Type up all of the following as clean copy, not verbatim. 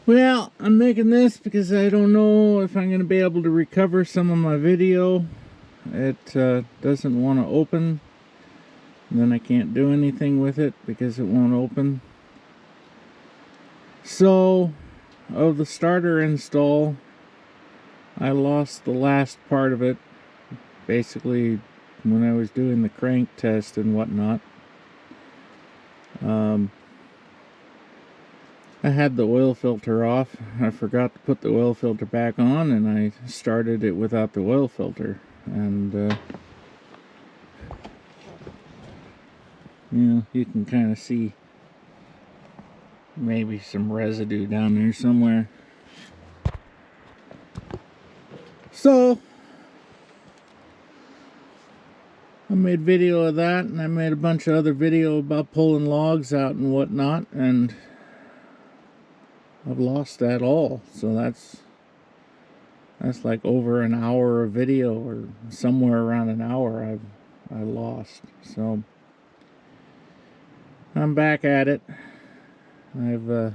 Well, I'm making this because I don't know if I'm going to be able to recover some of my video. It doesn't want to open. And then I can't do anything with it because it won't open. So, of the starter install, I lost the last part of it. Basically, when I was doing the crank test and whatnot. I had the oil filter off. I forgot to put the oil filter back on, and I started it without the oil filter. And you can kind of see maybe some residue down there somewhere. So I made video of that, and I made a bunch of other video about pulling logs out and whatnot, and I've lost that all. So that's like over an hour of video, or somewhere around an hour I lost. So I'm back at it. I've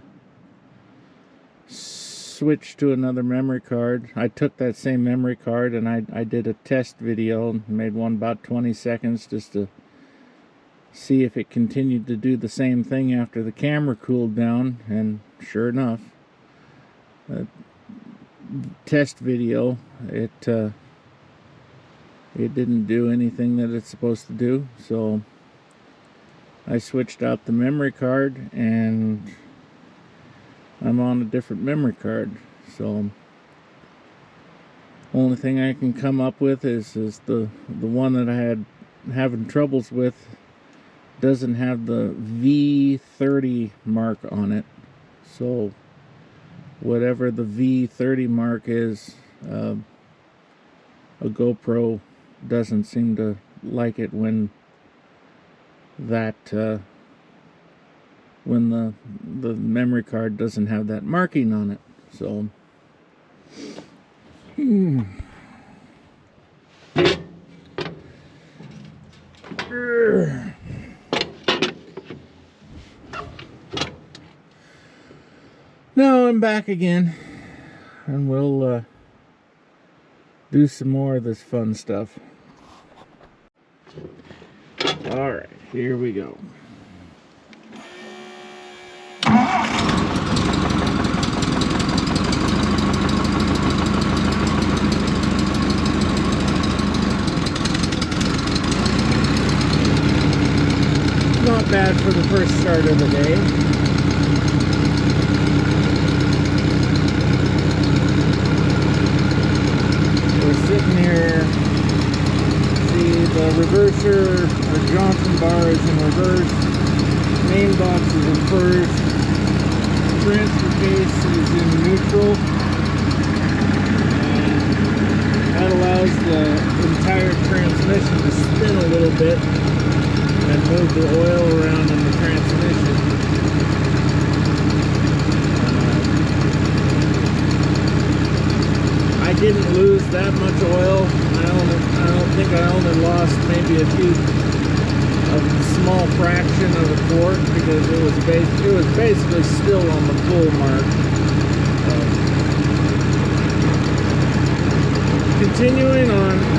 switched to another memory card. I took that same memory card and I did a test video and made one about 20 seconds just to see if it continued to do the same thing after the camera cooled down, and sure enough, test video, it didn't do anything that it's supposed to do. So I switched out the memory card and I'm on a different memory card. So only thing I can come up with is the one that I had having troubles with doesn't have the V30 mark on it. So whatever the V30 mark is, a GoPro doesn't seem to like it when that when the memory card doesn't have that marking on it. So now I'm back again, and we'll do some more of this fun stuff. Alright, here we go. Not bad for the first start of the day. We're sitting here. See, the reverser, or Johnson bar is in reverse. Main box is in first. Transfer case is in neutral. And that allows the entire transmission to spin a little bit and move the oil around in the transmission. I didn't lose that much oil. I don't think I only lost maybe a small fraction of a quart, because it was basically still on the full mark. Continuing on.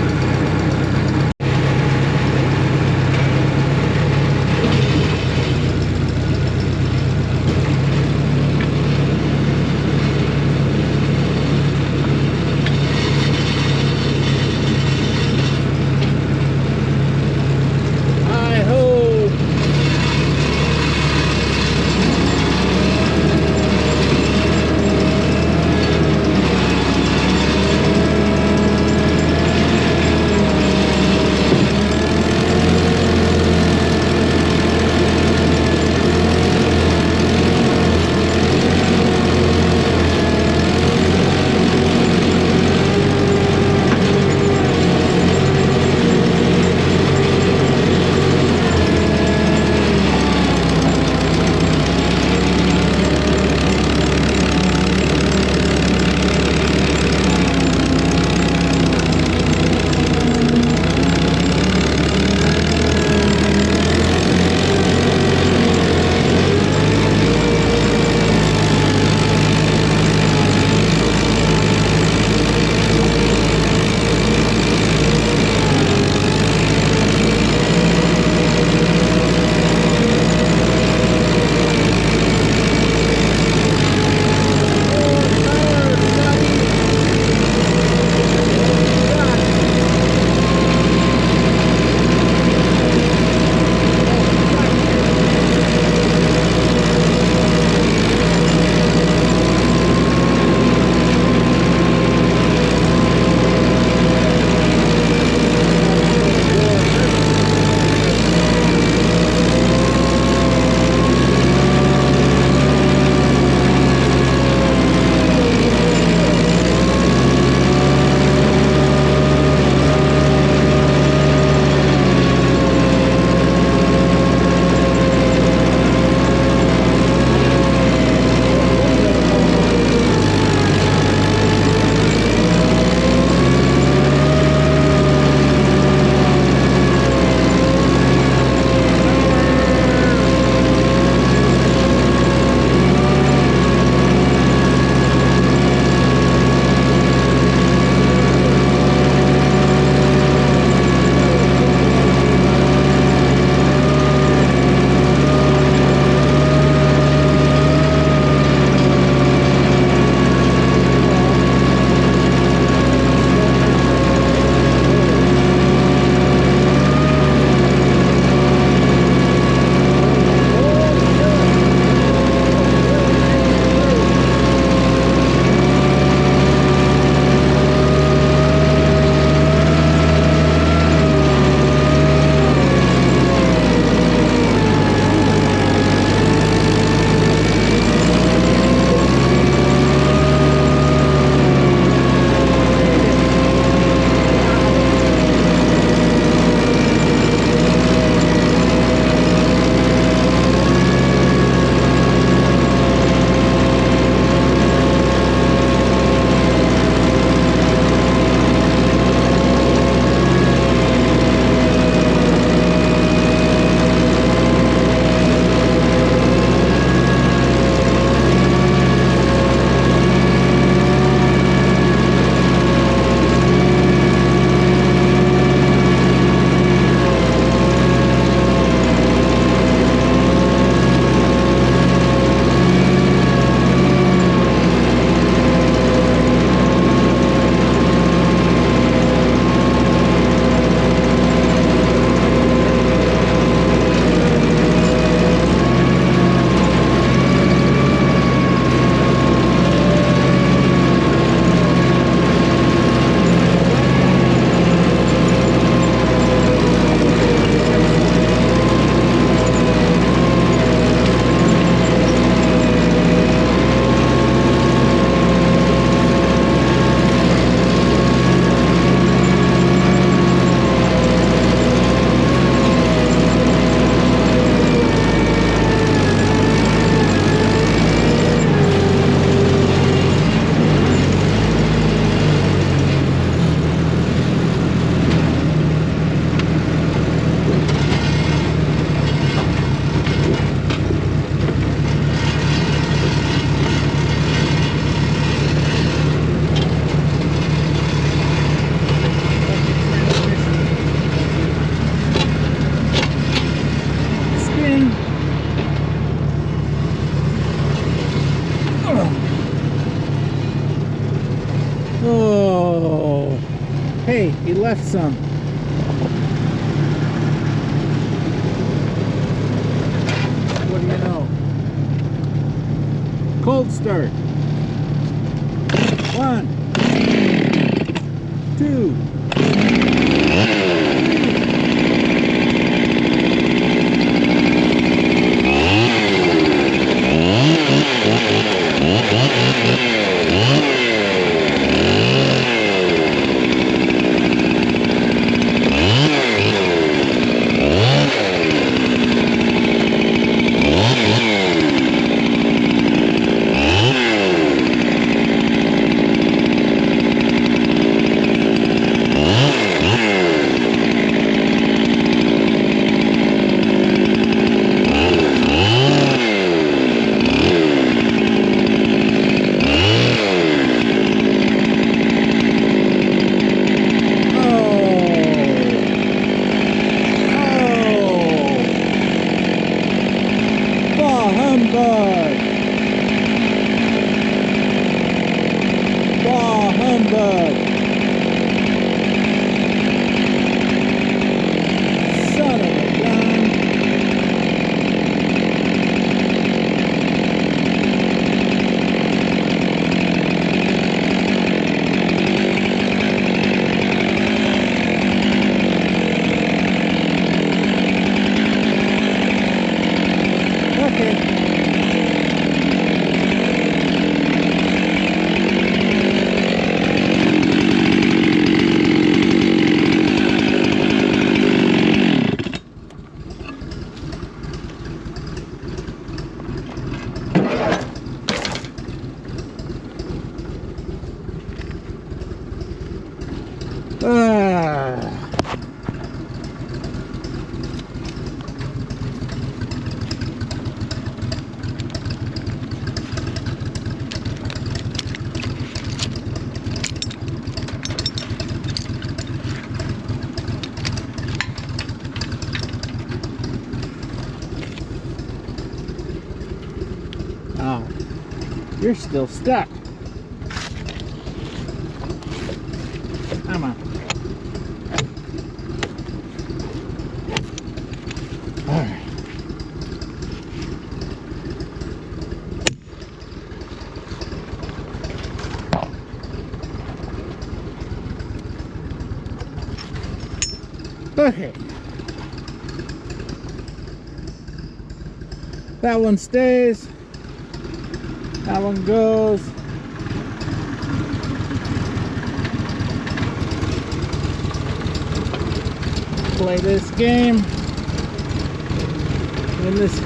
Oh, hey, he left some. What do you know? Cold start. 1, 2. Oh, you're still stuck. Come on. All right. Okay. That one stays. That one goes. Play this game. When this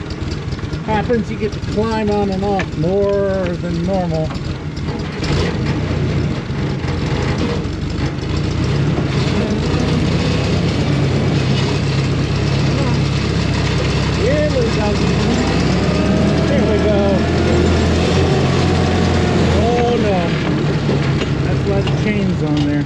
happens, you get to climb on and off more than normal. Here we go. Here we go. Oh no. That's why the chain's on there.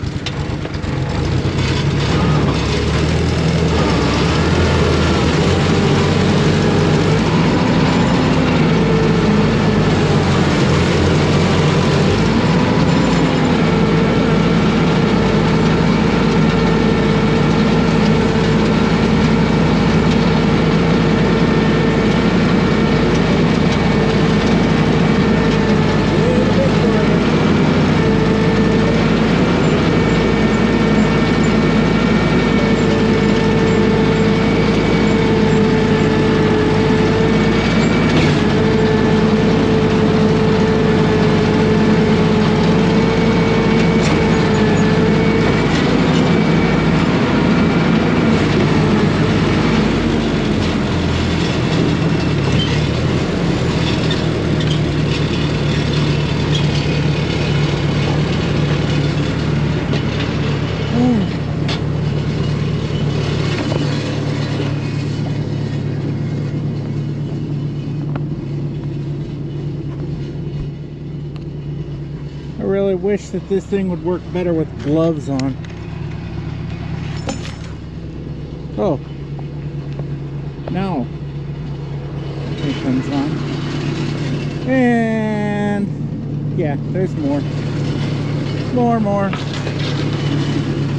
I really wish that this thing would work better with gloves on. Oh, now it comes on, and Yeah, there's more. More.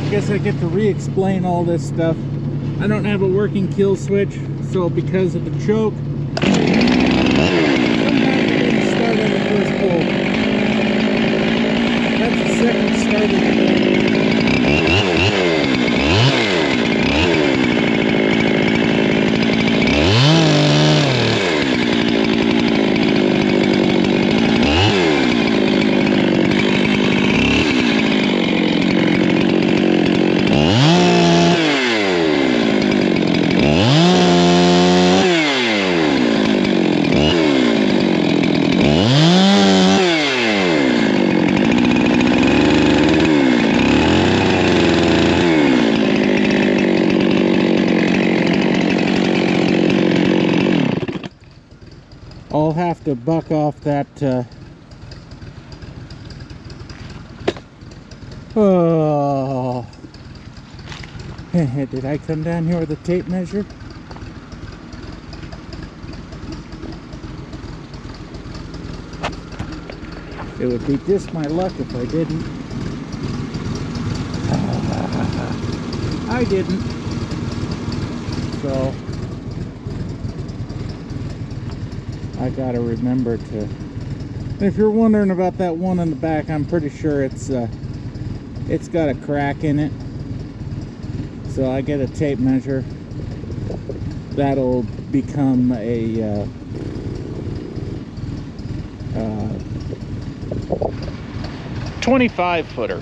Guess I get to re-explain all this stuff. I don't have a working kill switch, so because of the choke, sometimes it didn't start on the first pull. That's the second start of the I'll have to buck off that oh. Did I come down here with a tape measure? It would be just my luck if I didn't. I didn't. So I gotta remember to. If you're wondering about that one in the back, I'm pretty sure it's got a crack in it. So I get a tape measure. That'll become a 25-footer.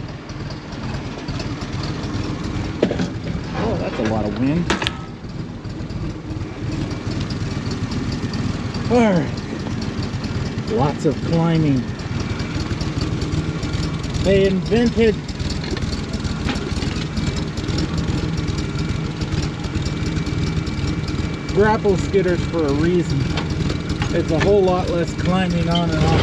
Oh, that's a lot of wind. Alright. Lots of climbing. They invented grapple skidders for a reason. It's a whole lot less climbing on and off.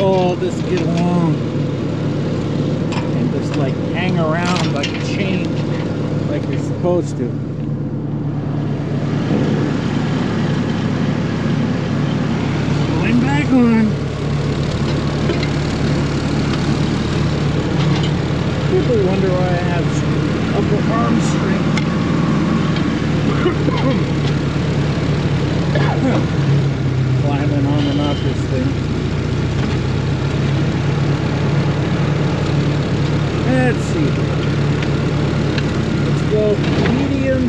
Oh, just get along and just like hang around like a chain, like you're supposed to. Going back on. People wonder why I have upper arm strength. Climbing on and off this thing. Let's see. Let's go medium.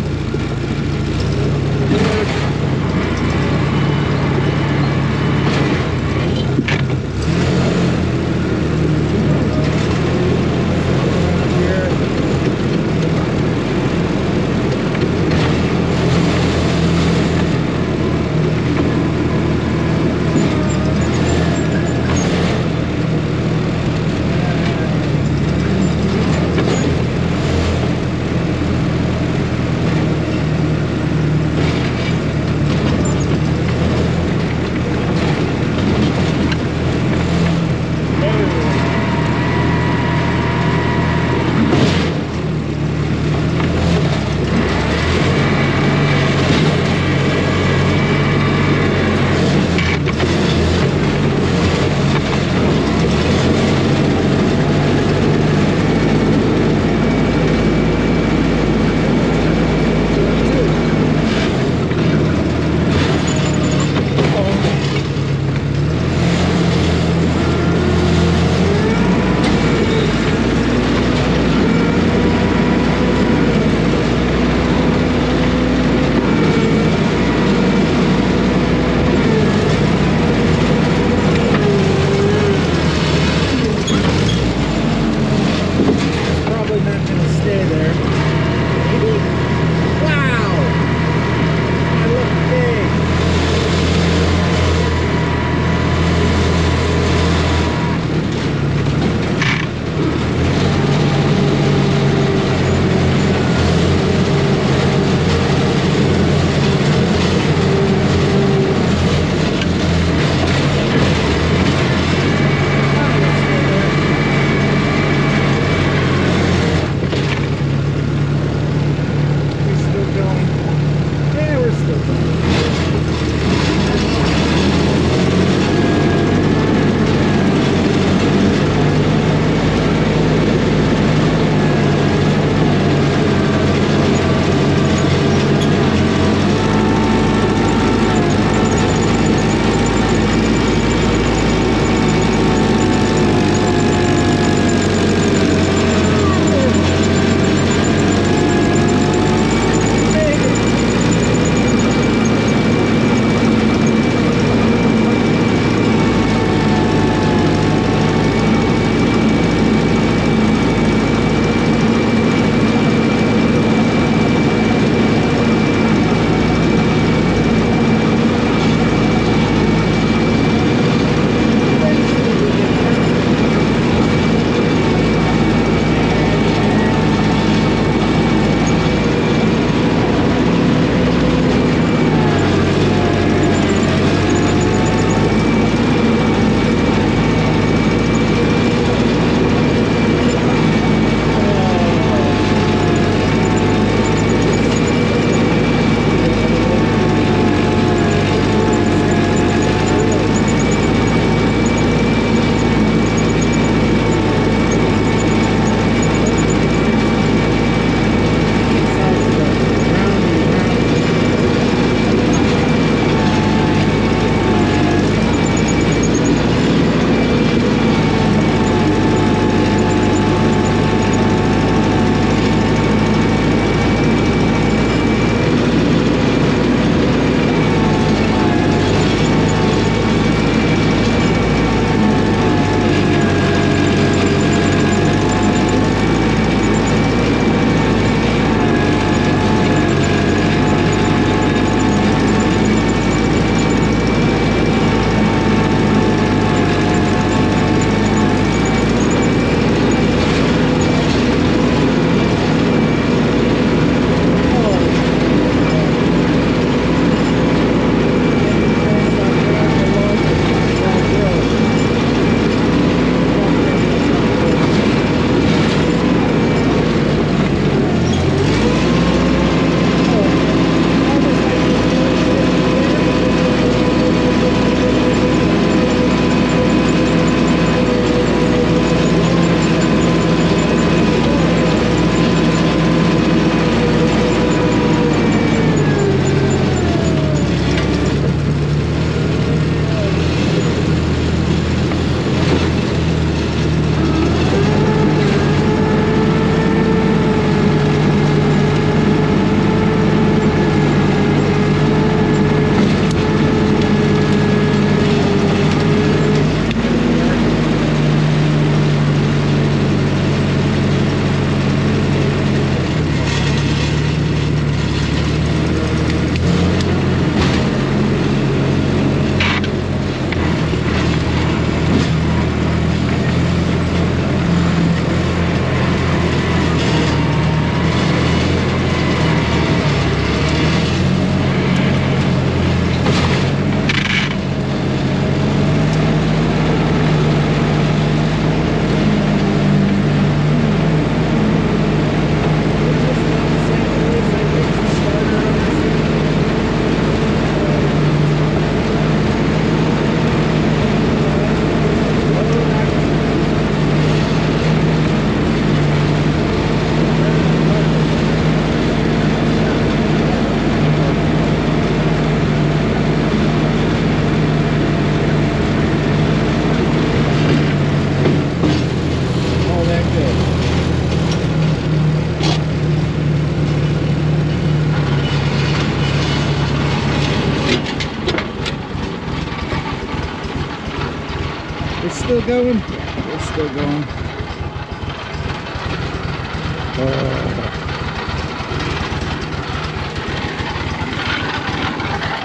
still going? Yeah, we're still going.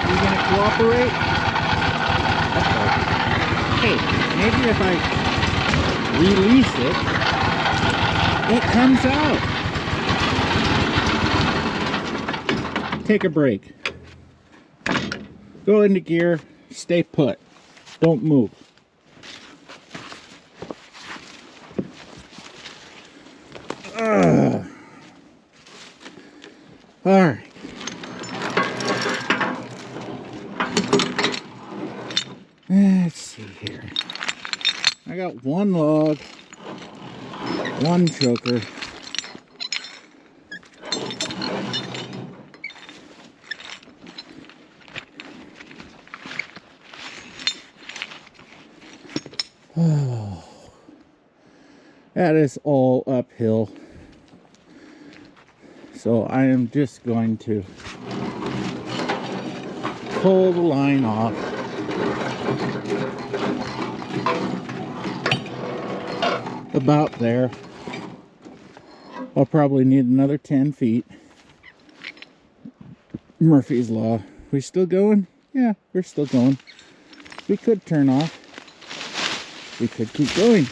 You gonna cooperate? Uh-oh. Hey, maybe if I release it comes out. Take a break. Go into gear, stay put. Don't move. All right. Let's see here. I got one log, one choker. Oh, that is all uphill. So I am just going to pull the line off. About there. I'll probably need another 10 feet. Murphy's Law. We still going? Yeah, we're still going. We could turn off. We could keep going.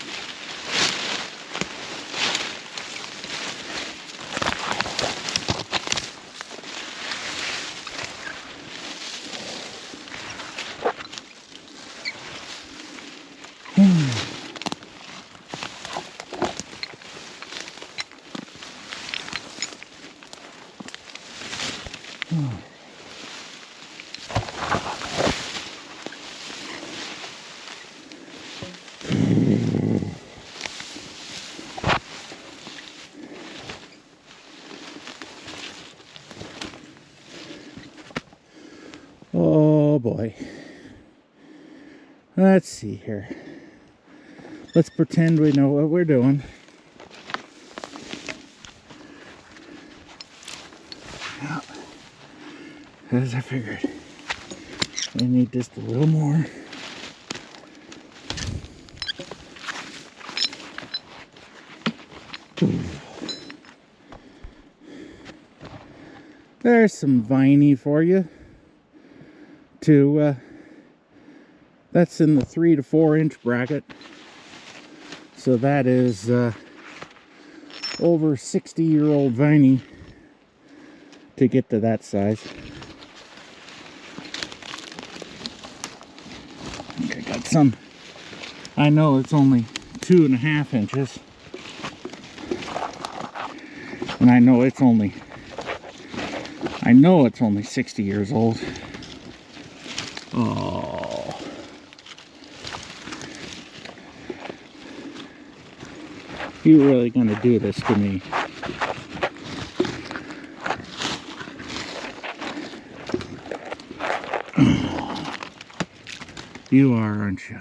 Oh boy. Let's see here. Let's pretend we know what we're doing. Yeah. As I figured. We need just a little more. There's some viney for you. That's in the 3 to 4 inch bracket. So that is over 60-year-old viney to get to that size. I think I got some. I know it's only 2.5 inches. And I know it's only 60 years old. Oh. You really gonna do this to me? You are, aren't you?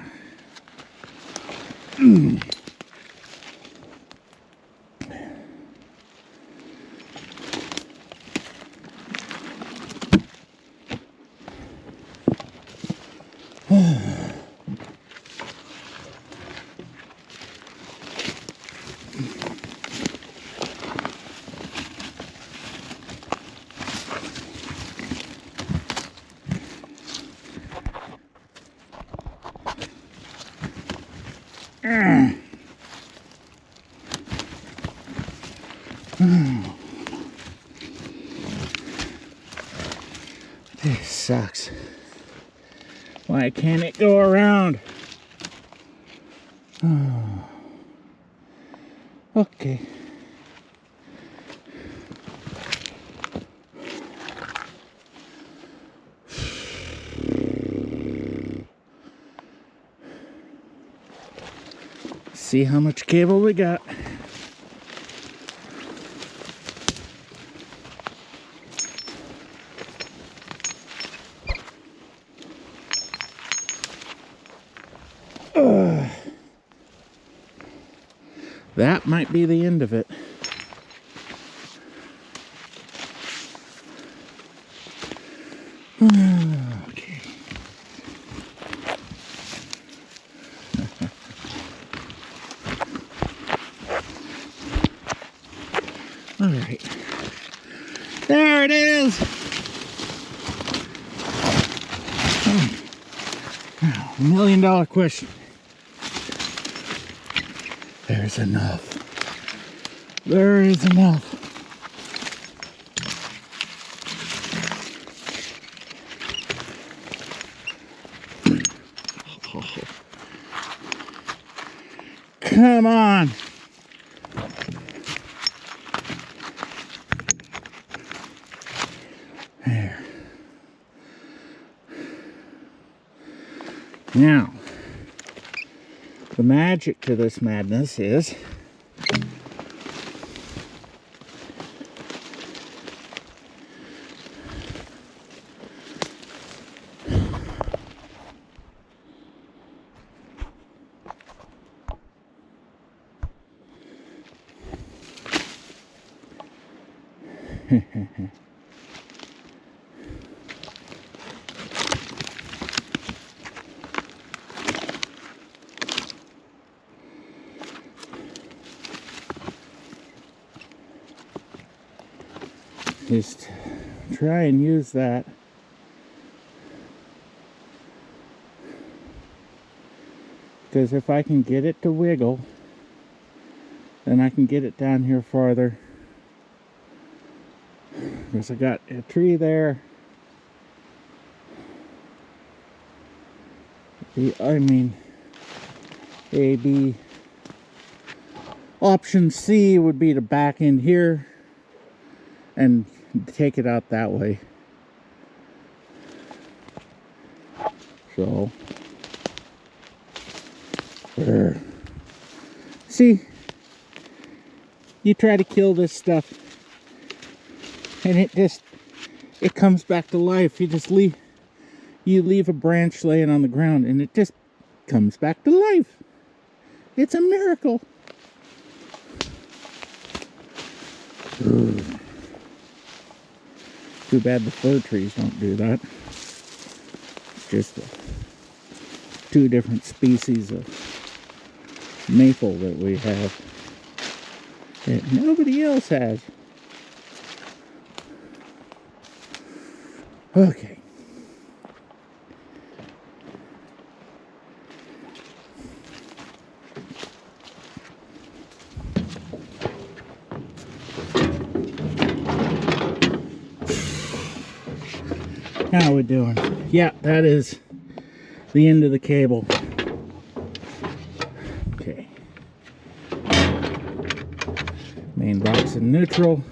This sucks. Why can't it go around? Oh. Okay. See how much cable we got. That might be the end of it. Okay. There it is. $1 million question. There's enough. There is enough. Come on. There. Now, the magic to this madness is just try and use that because if I can get it to wiggle, then I can get it down here farther. Because I got a tree there. I mean, A, B. Option C would be to back in here and take it out that way. So, see, you try to kill this stuff and it comes back to life. You leave a branch laying on the ground and it just comes back to life. It's a miracle. Too bad the fir trees don't do that. It's just two different species of maple that we have that nobody else has. Okay. How are we doing? Yeah, that is the end of the cable. Okay. Main box in neutral.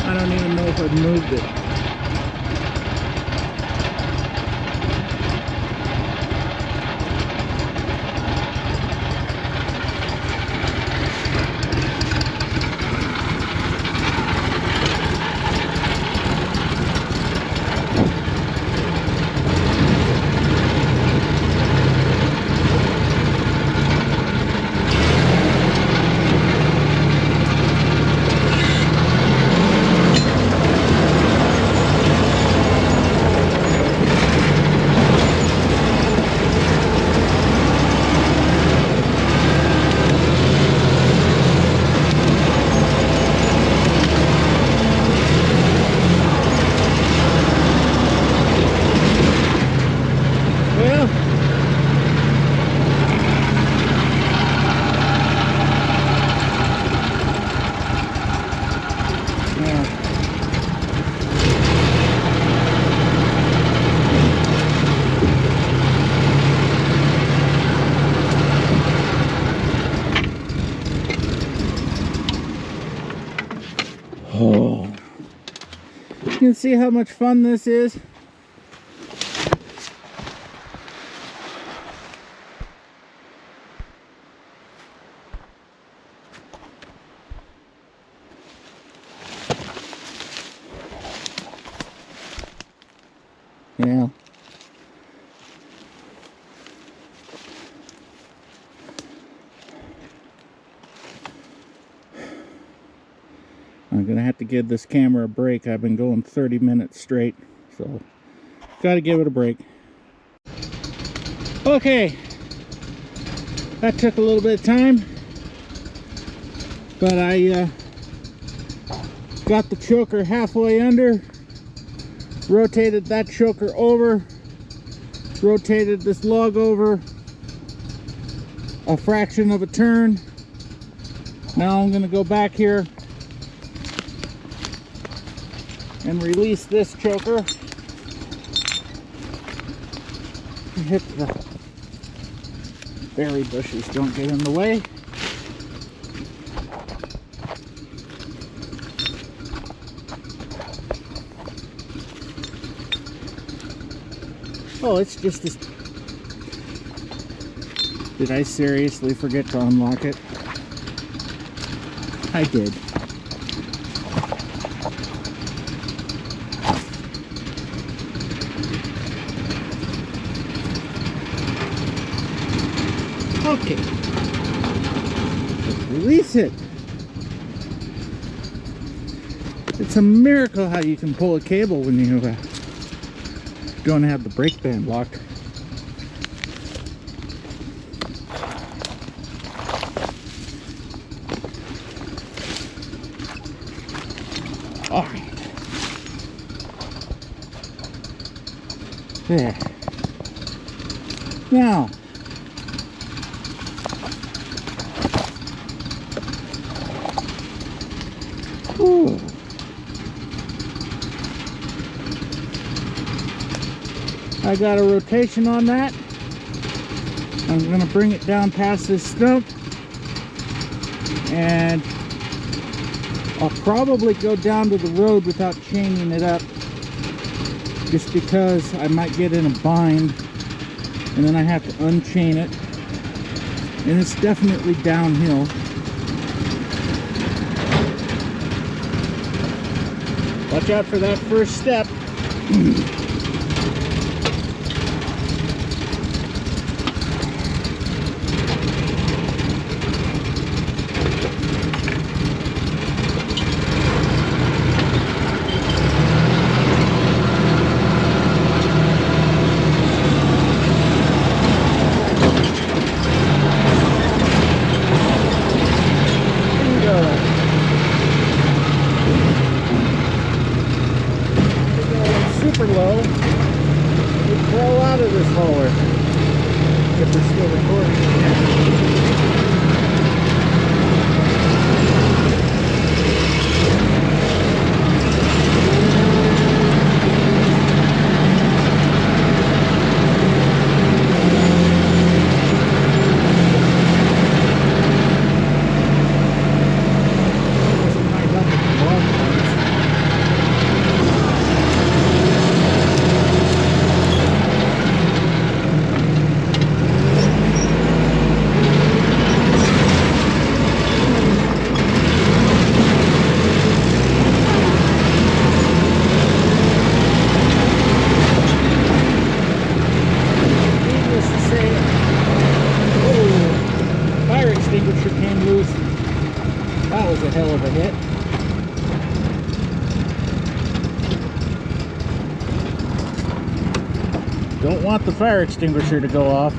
I don't even know if I've moved it. Oh. You can see how much fun this is. Yeah. I'm gonna have to give this camera a break. I've been going 30 minutes straight, so gotta give it a break. Okay, that took a little bit of time, but I got the choker halfway under, rotated that choker over, rotated this log over a fraction of a turn. Now I'm gonna go back here and release this choker. Hit the berry bushes, don't get in the way. Oh, it's just this. Did I seriously forget to unlock it? I did. Okay, let's release it. It's a miracle how you can pull a cable when you don't have the brake band locked. All right. There. Now, ooh. I got a rotation on that. I'm going to bring it down past this stump, and I'll probably go down to the road without chaining it up, just because I might get in a bind and then I have to unchain it, and it's definitely downhill. Watch out for that first step. Super low, we crawl out of this hauler if we're still recording. Extinguisher came loose. That was a hell of a hit. Don't want the fire extinguisher to go off.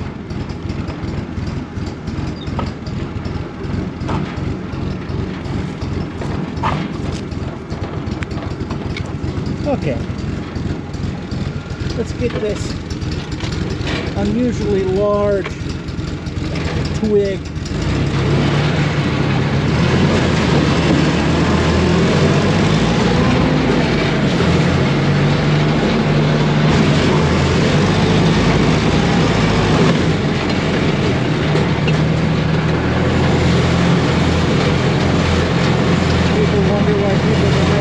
Okay, let's get this unusually large twig . People wonder why people don't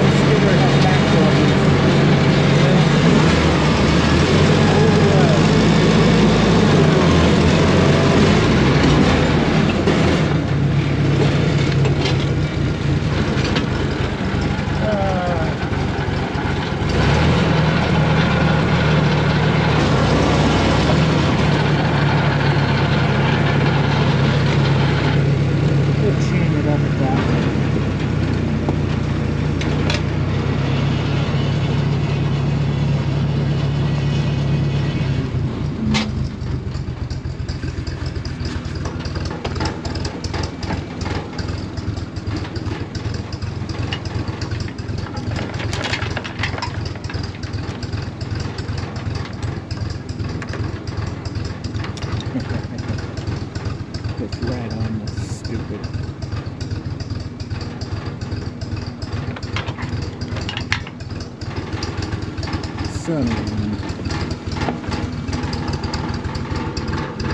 son of a gun.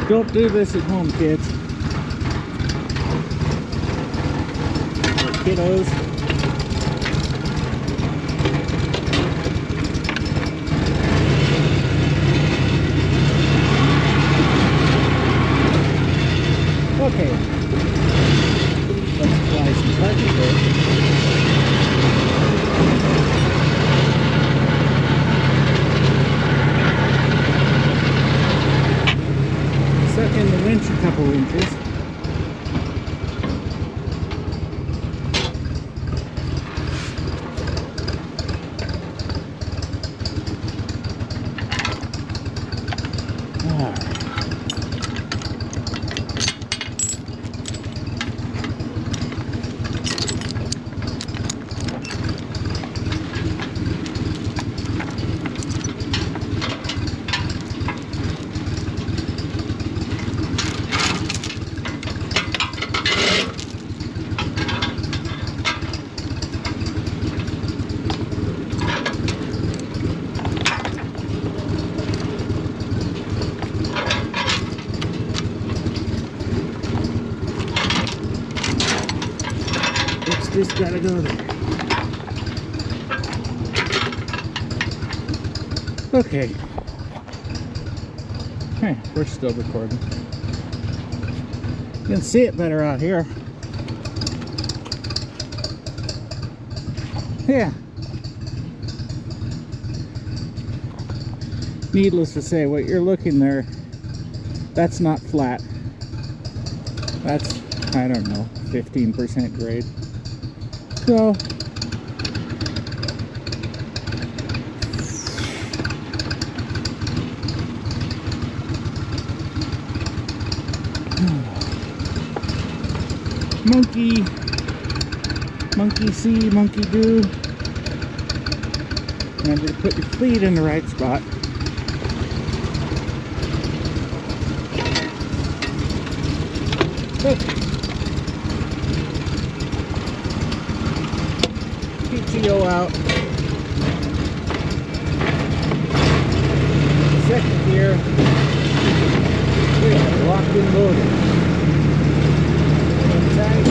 Don't do this at home, kids. Or kiddos. Okay. Let's apply some parking brake. Suck in the winch a couple inches. Just gotta go there. Okay. Hey, we're still recording. You can see it better out here. Yeah. Needless to say, what you're looking there, that's not flat. That's, I don't know, 15% grade. So, monkey see, monkey do. Remember to put your feet in the right spot. Okay. PTO out. Second gear. We are locked and loaded. Inside.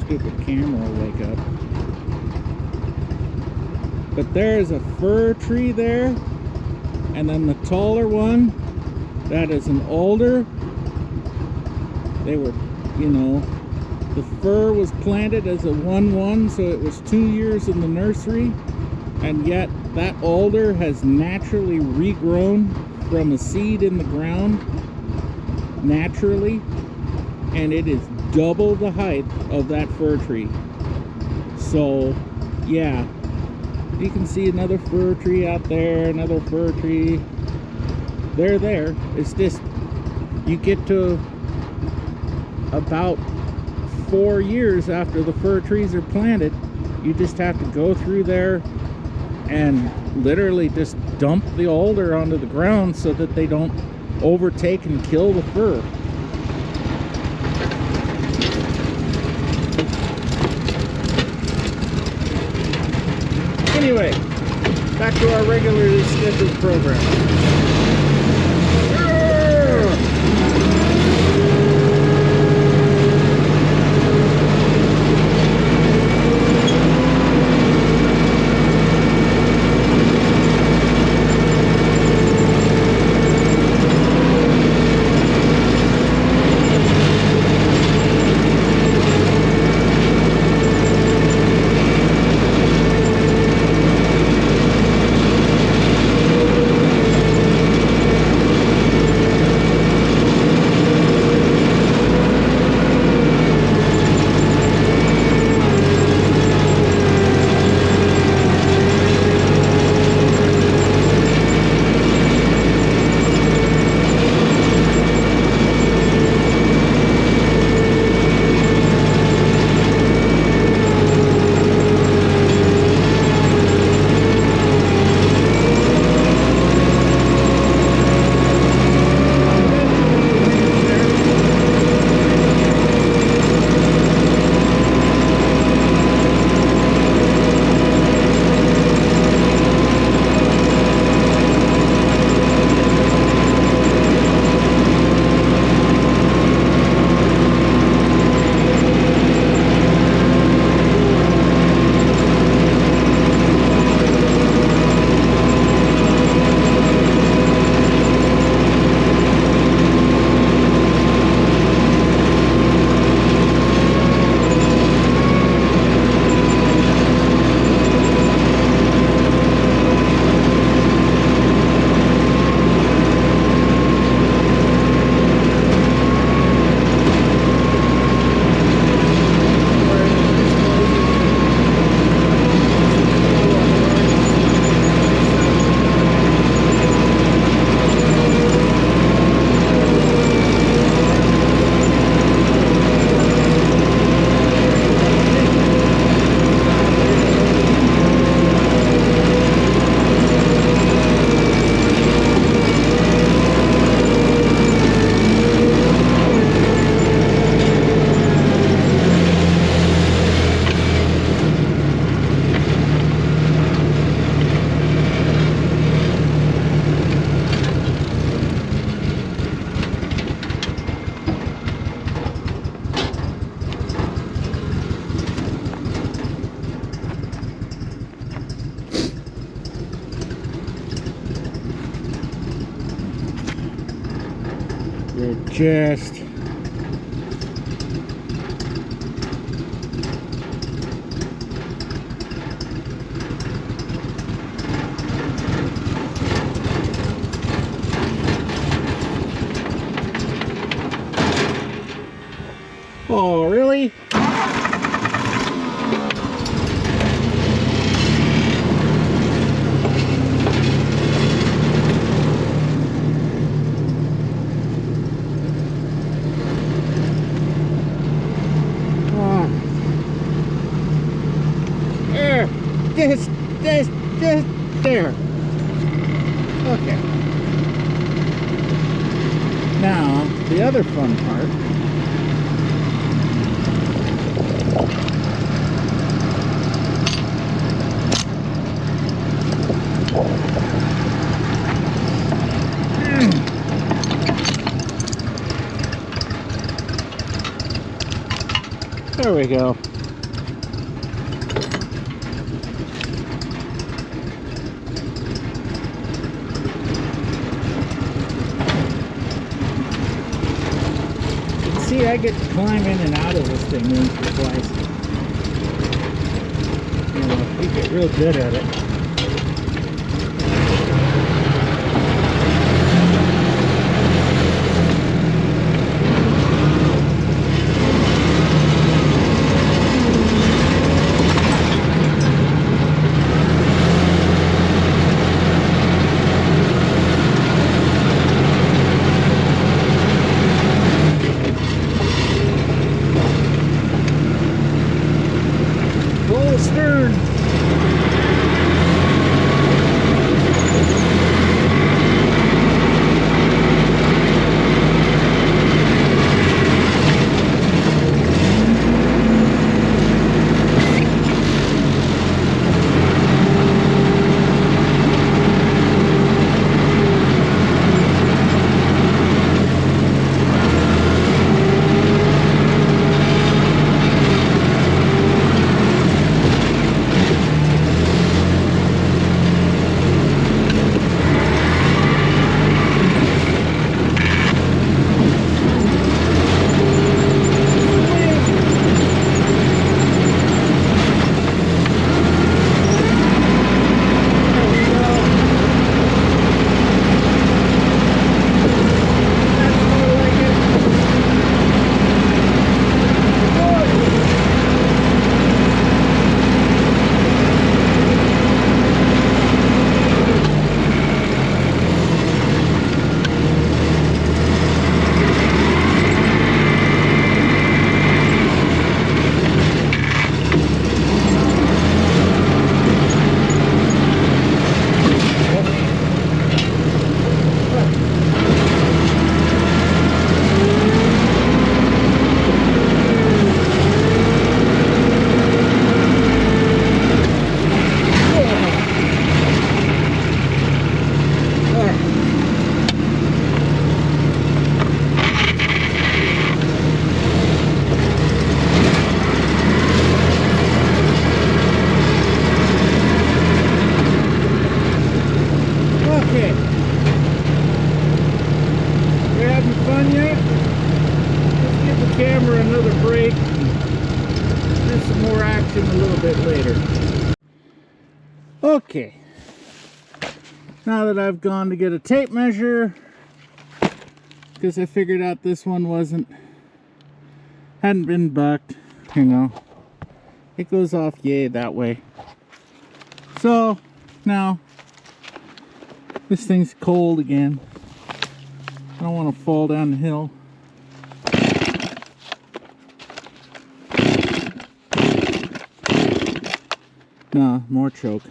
Stupid camera will wake up. But there's a fir tree there, and then the taller one, that is an alder, They were, you know, the fir was planted as a 1-1, so it was 2 years in the nursery, and yet that alder has naturally regrown from a seed in the ground naturally, and it is double the height of that fir tree. So yeah, you can see another fir tree out there, another fir tree. They're there. It's just, you get to about 4 years after the fir trees are planted, you just have to go through there and literally just dump the alder onto the ground so that they don't overtake and kill the fir. Anyway, back to our regularly scheduled program. Just oh, really? Just there. Okay. Now, the other fun part. There we go. See, I get to climb in and out of this thing once or twice. You know, you get real good at it. Stern. Camera another break and do some more action a little bit later. Okay, now that I've gone to get a tape measure, because I figured out this one hadn't been bucked, you know, it goes off yay that way. So now this thing's cold again. I don't want to fall down the hill. Nah, more choke.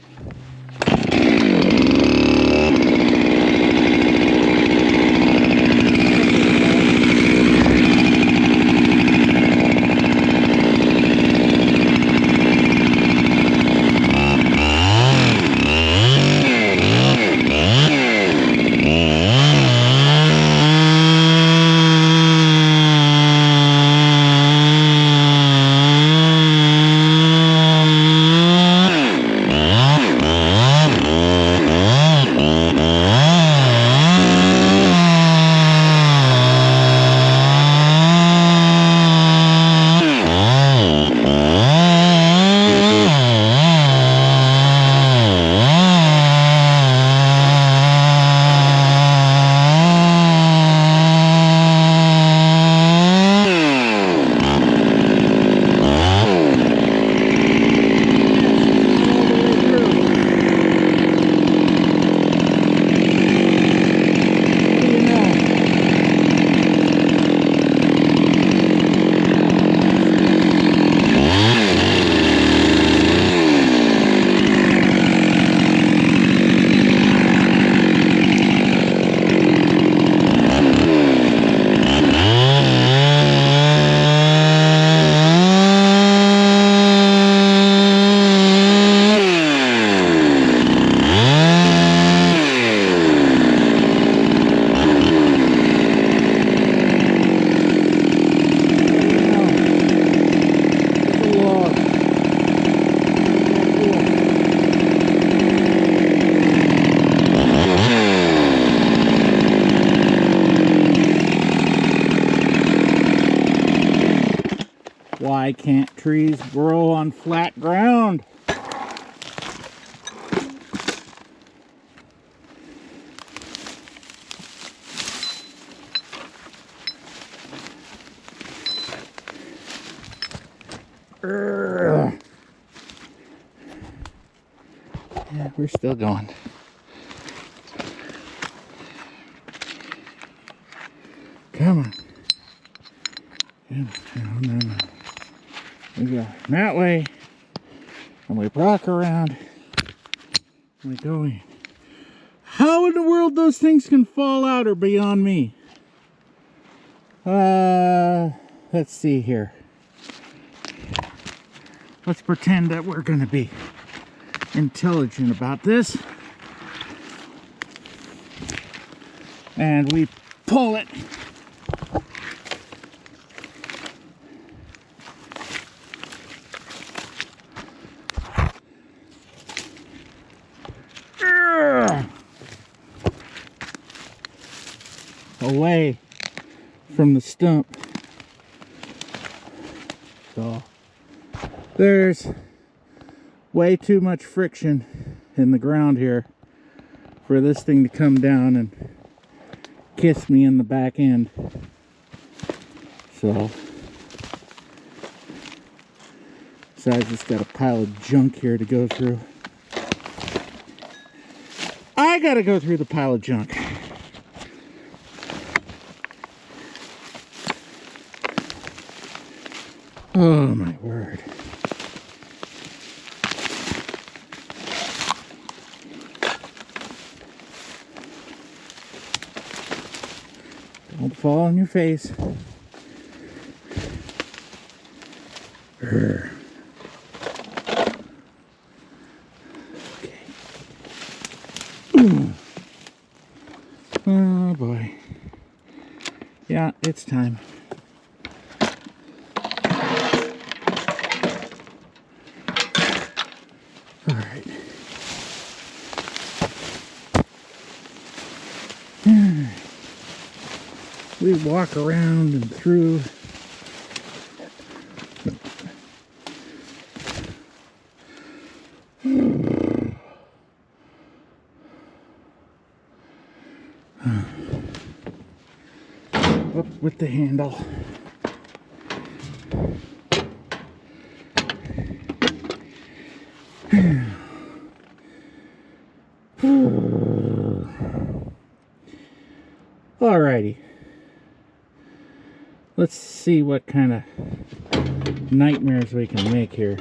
Why can't trees grow on flat ground? Yeah, we're still going. Come on. No. We go that way, and we rock around, and we go in. How in the world those things can fall out are beyond me. Let's see here. Let's pretend that we're going to be intelligent about this. And we pull it. Away from the stump. So there's way too much friction in the ground here for this thing to come down and kiss me in the back end. So besides, it's got a pile of junk here to go through. I gotta go through the pile of junk. Oh my word. Don't fall on your face. Okay. Oh boy. Yeah, it's time. All right. We walk around and through. Up with the handle. Alrighty. Let's see what kind of nightmares we can make here.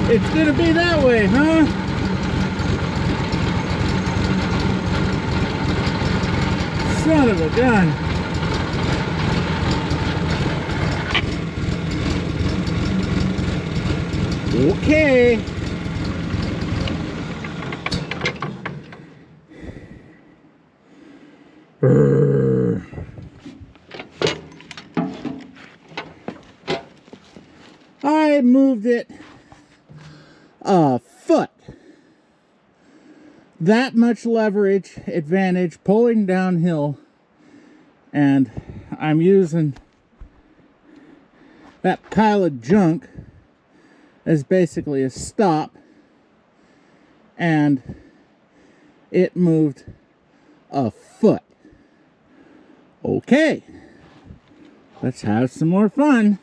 It's gonna be that way, huh? Son of a gun. Okay. I moved it a foot. That much leverage advantage pulling downhill, and I'm using that pile of junk as basically a stop, and it moved a foot. Okay, let's have some more fun.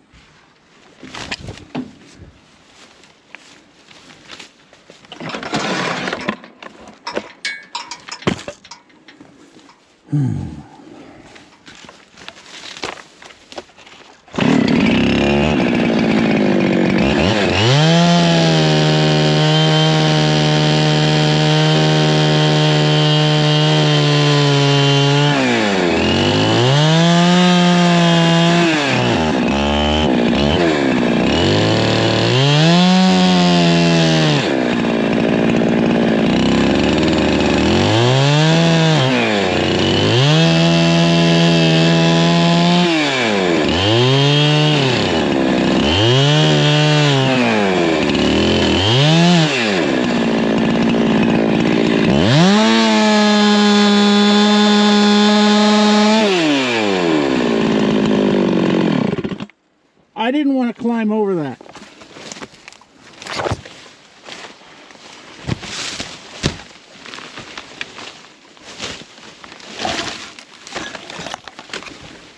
I didn't want to climb over that.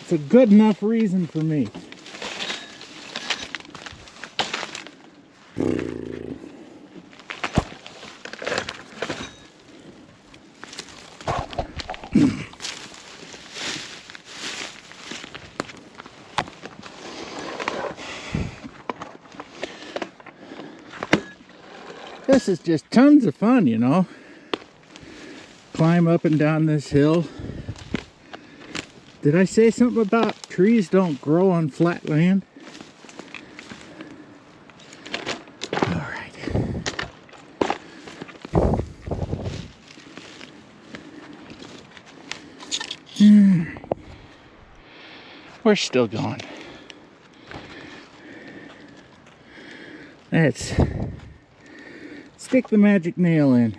It's a good enough reason for me. This is just tons of fun, you know. Climb up and down this hill. Did I say something about trees don't grow on flat land? All right. We're still going. Let's stick the magic nail in.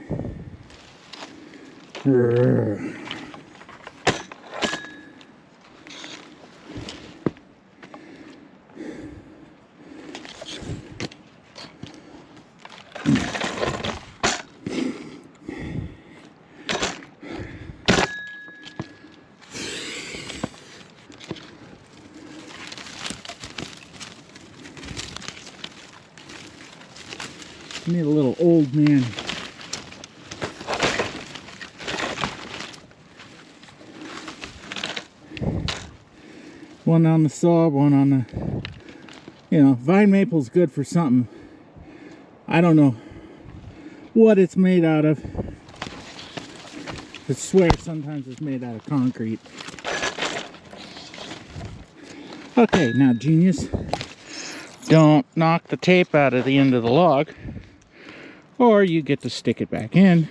Need a little old man. One on the saw, one on the, you know, vine maple's good for something. I don't know what it's made out of. I swear sometimes it's made out of concrete. Okay, now genius, don't knock the tape out of the end of the log, or you get to stick it back in.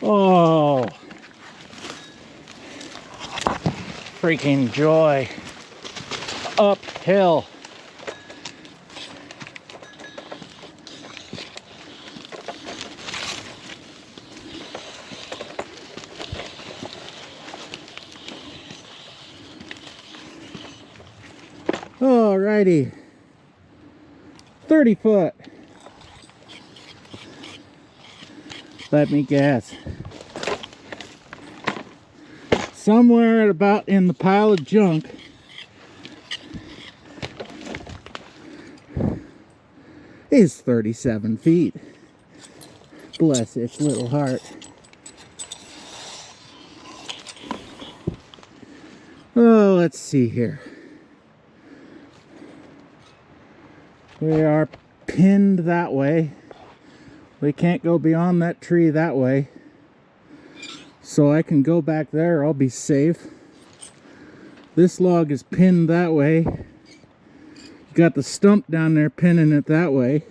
Oh, freaking joy. Uphill. Alrighty. 30 foot. Let me guess. Somewhere about in the pile of junk is 37 feet. Bless its little heart. Oh, let's see here. We are pinned that way. We can't go beyond that tree that way. So I can go back there, I'll be safe. This log is pinned that way. Got the stump down there pinning it that way.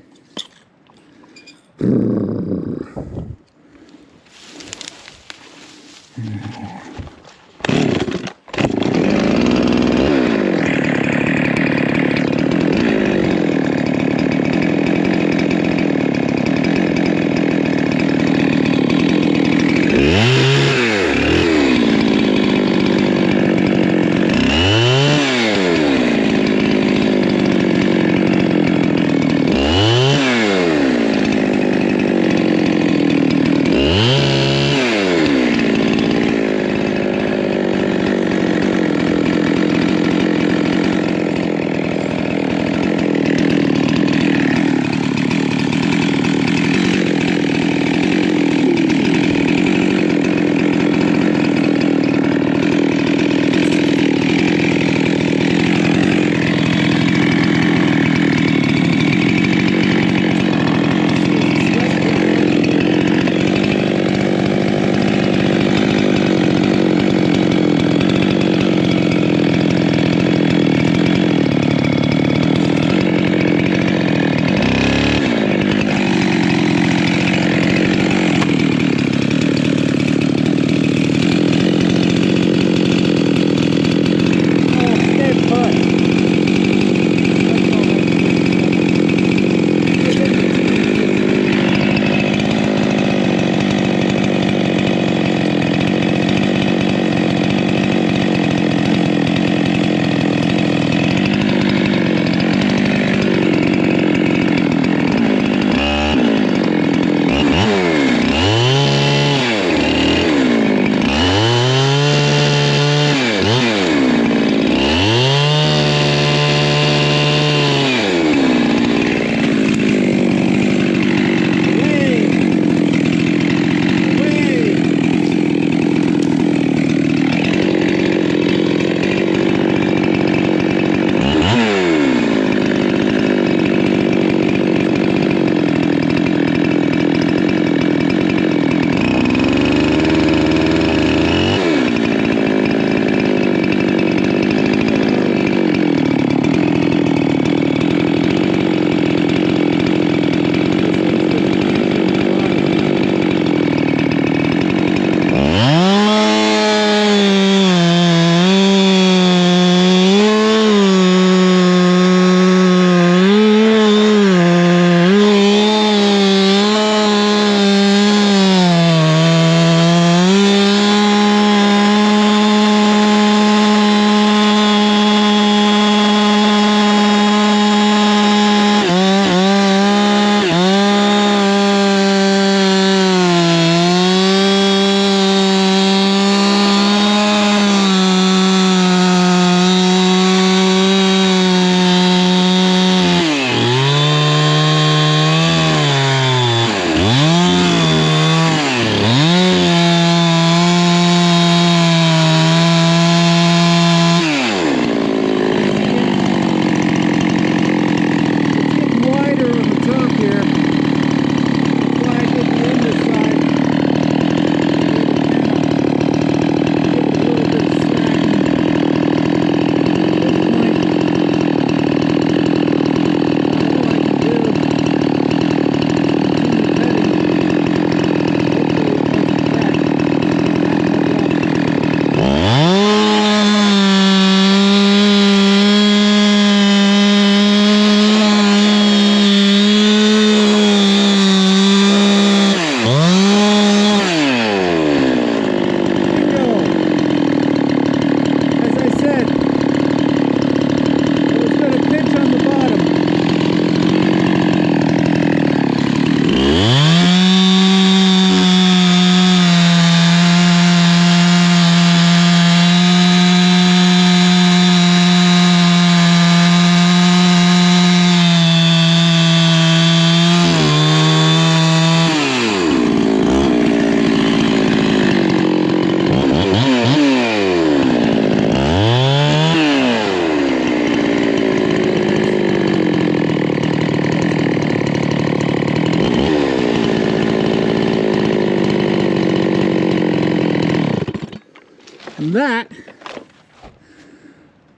And that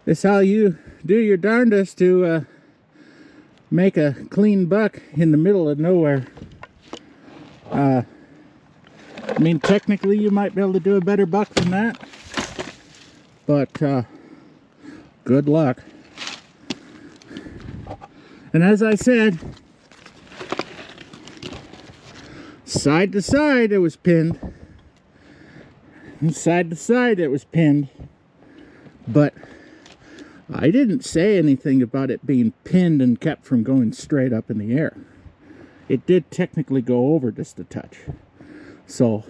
is how you do your darndest to make a clean buck in the middle of nowhere. I mean, technically you might be able to do a better buck than that, but good luck. And as I said, side to side it was pinned, and side to side it was pinned, but I didn't say anything about it being pinned and kept from going straight up in the air. It did technically go over just a touch. So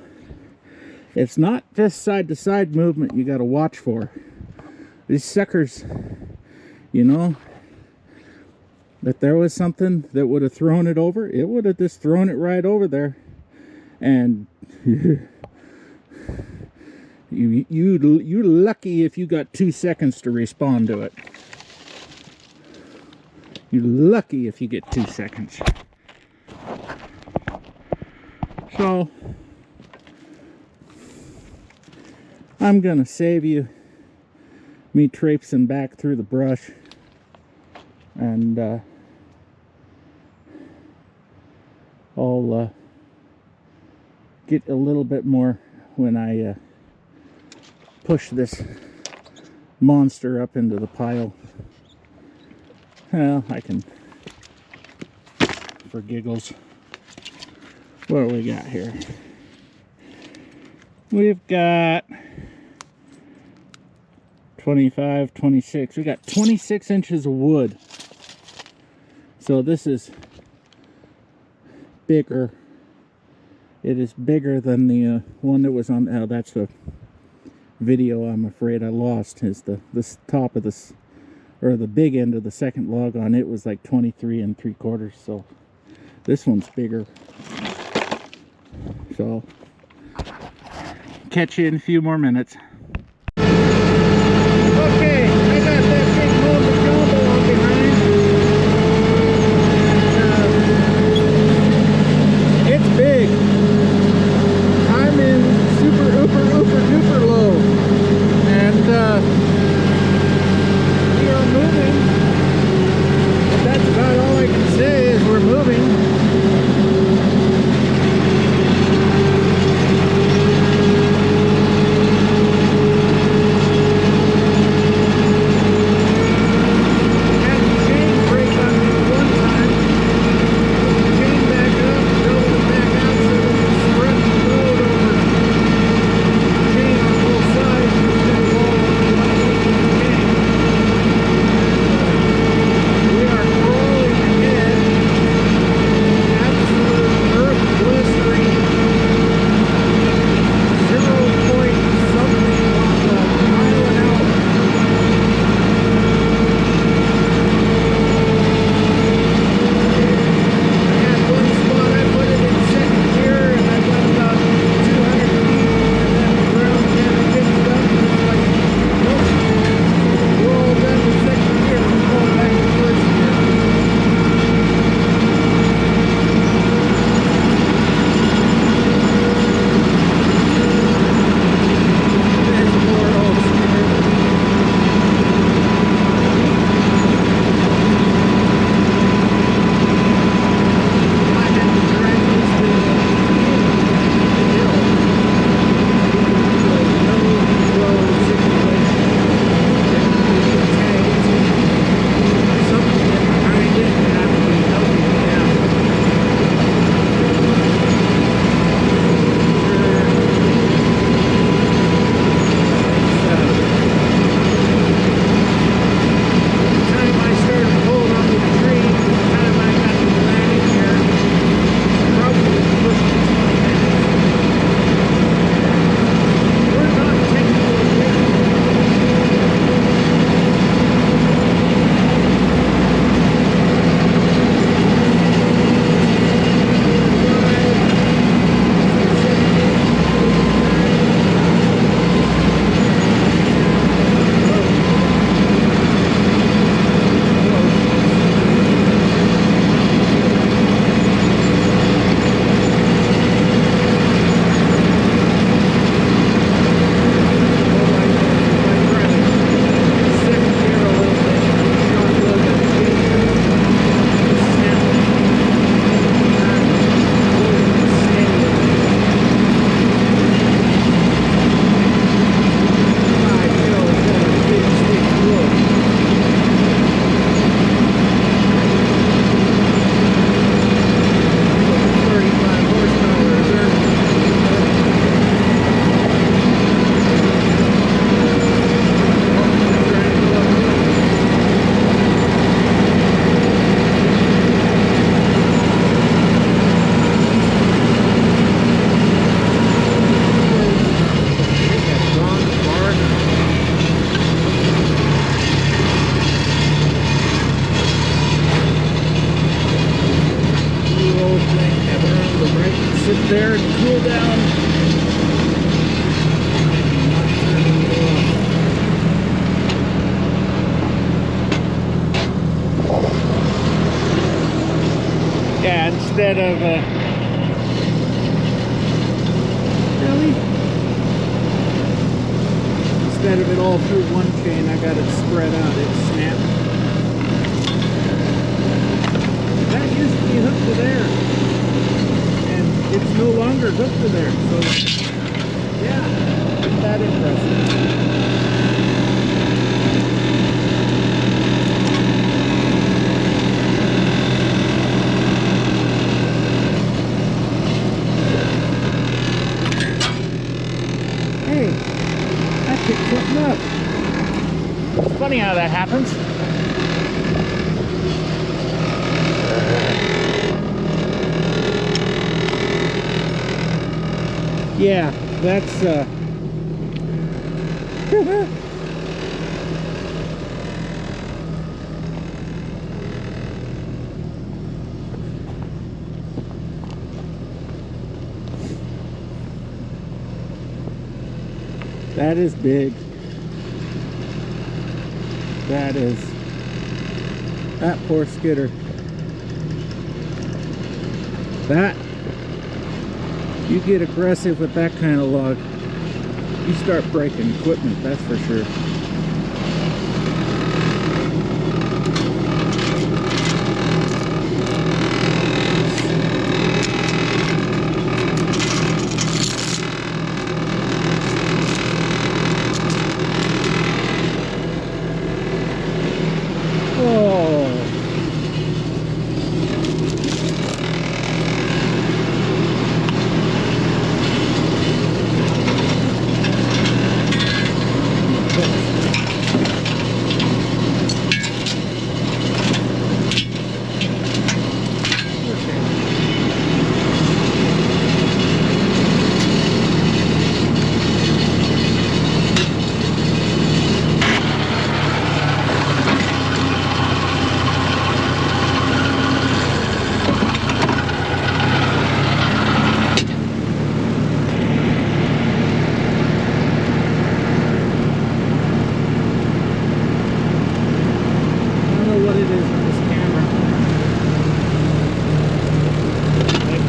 it's not just side to side movement you got to watch for. These suckers, you know, if there was something that would have thrown it over, it would have just thrown it right over there. And you're lucky if you got 2 seconds to respond to it. You're lucky if you get 2 seconds. So I'm gonna save you me traipsing back through the brush, and I'll get a little bit more when I push this monster up into the pile. Well, I can, for giggles. What do we got here? We've got 25, 26. We got 26 inches of wood. So this is bigger. It is bigger than the one that was on. Oh, that's the video I'm afraid I lost. Is this top of this, or the big end of the second log on it was like 23 3/4. So this one's bigger. So catch you in a few more minutes. Okay, I got that big motor jumbo up behind. It's big. I'm in super duper low, and we are moving. But that's about all I can say is we're moving. instead of really, instead of it all through one chain, I got it spread out. It snapped. That used to be hooked to there, and it's no longer hooked to there. So yeah, isn't that impressive? Hey, I picked something up. It's funny how that happens. Yeah, that's that is big. That is. That poor skidder. That, you get aggressive with that kind of log, you start breaking equipment, that's for sure.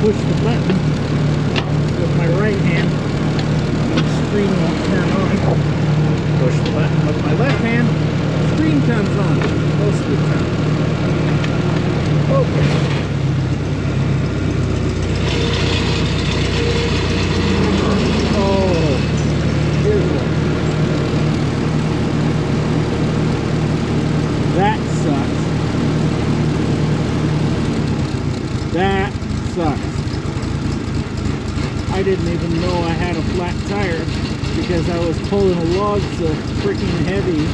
Push the button with my right hand, the screen won't turn on. Push the button with my left hand, the screen comes on most of the time. Okay. Oh, here's one. That sucks. That sucks. I didn't even know I had a flat tire because I was pulling a log so freaking heavy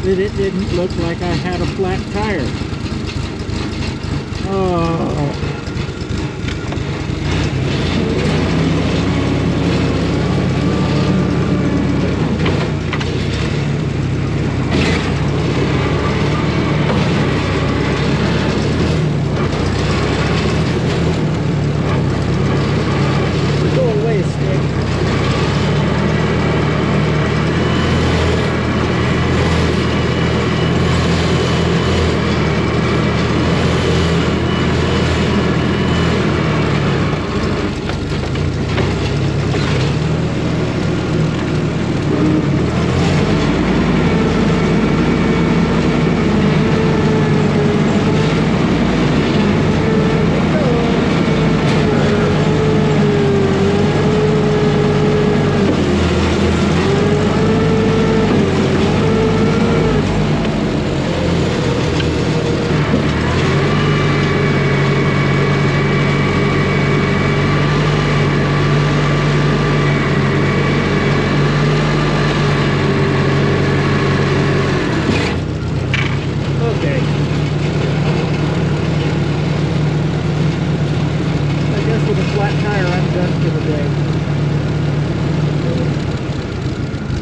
that it didn't look like I had a flat tire. Oh.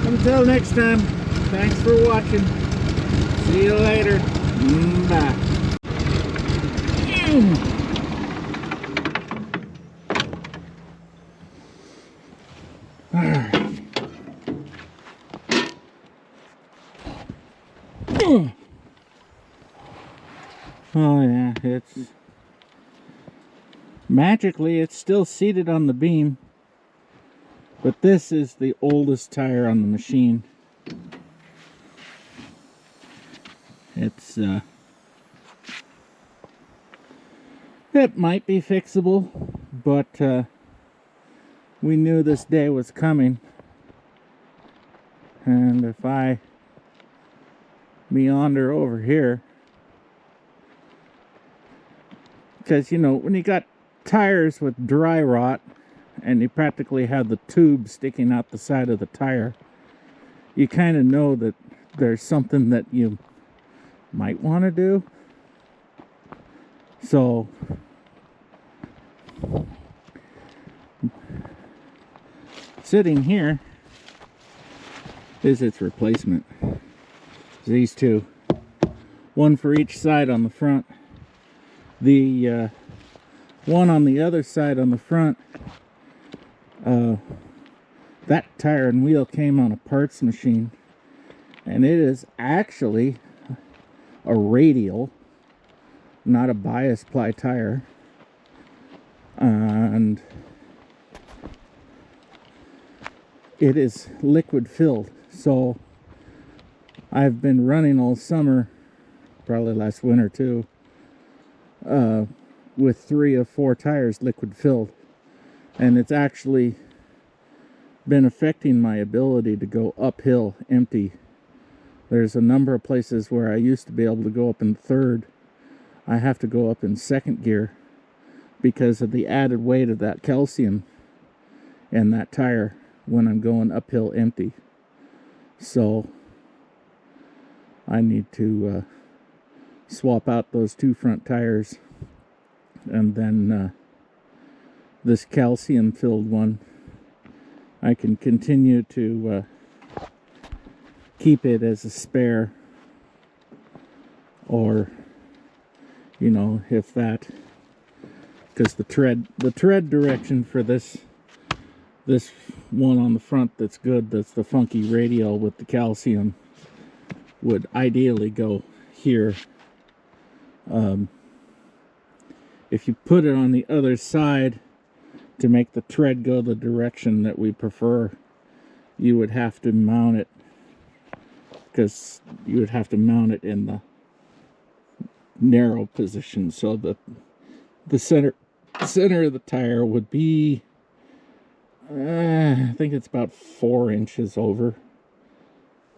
Until next time, thanks for watching. See you later. Bye. Oh yeah, it's Magically, it's still seated on the beam, but this is the oldest tire on the machine. It's it might be fixable, but we knew this day was coming. And if I meander over here, because you know, when you got tires with dry rot and you practically have the tube sticking out the side of the tire, you kind of know that there's something that you might want to do. So sitting here is its replacement. These two, one for each side on the front. The one on the other side on the front, that tire and wheel came on a parts machine, and it is actually a radial, not a bias ply tire, and it is liquid filled. So I've been running all summer, probably last winter too, with 3 of 4 tires liquid filled, and it's actually been affecting my ability to go uphill empty. There's a number of places where I used to be able to go up in third. I have to go up in second gear because of the added weight of that calcium in that tire when I'm going uphill empty. So I need to swap out those 2 front tires, and then this calcium filled one, I can continue to keep it as a spare, or you know, if that, because the tread direction for this one on the front that's good, that's the funky radial with the calcium, would ideally go here. If you put it on the other side to make the tread go the direction that we prefer, you would have to mount it, because you would have to mount it in the narrow position, so that the center of the tire would be, I think it's about 4 inches over.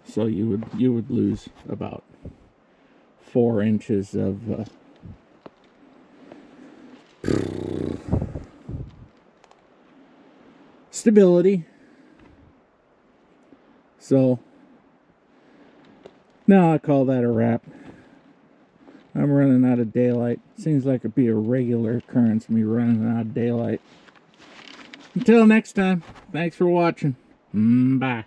So you would lose about 4 inches of stability. So now I call that a wrap. I'm running out of daylight. Seems like it'd be a regular occurrence, me running out of daylight. Until next time, thanks for watching. Bye.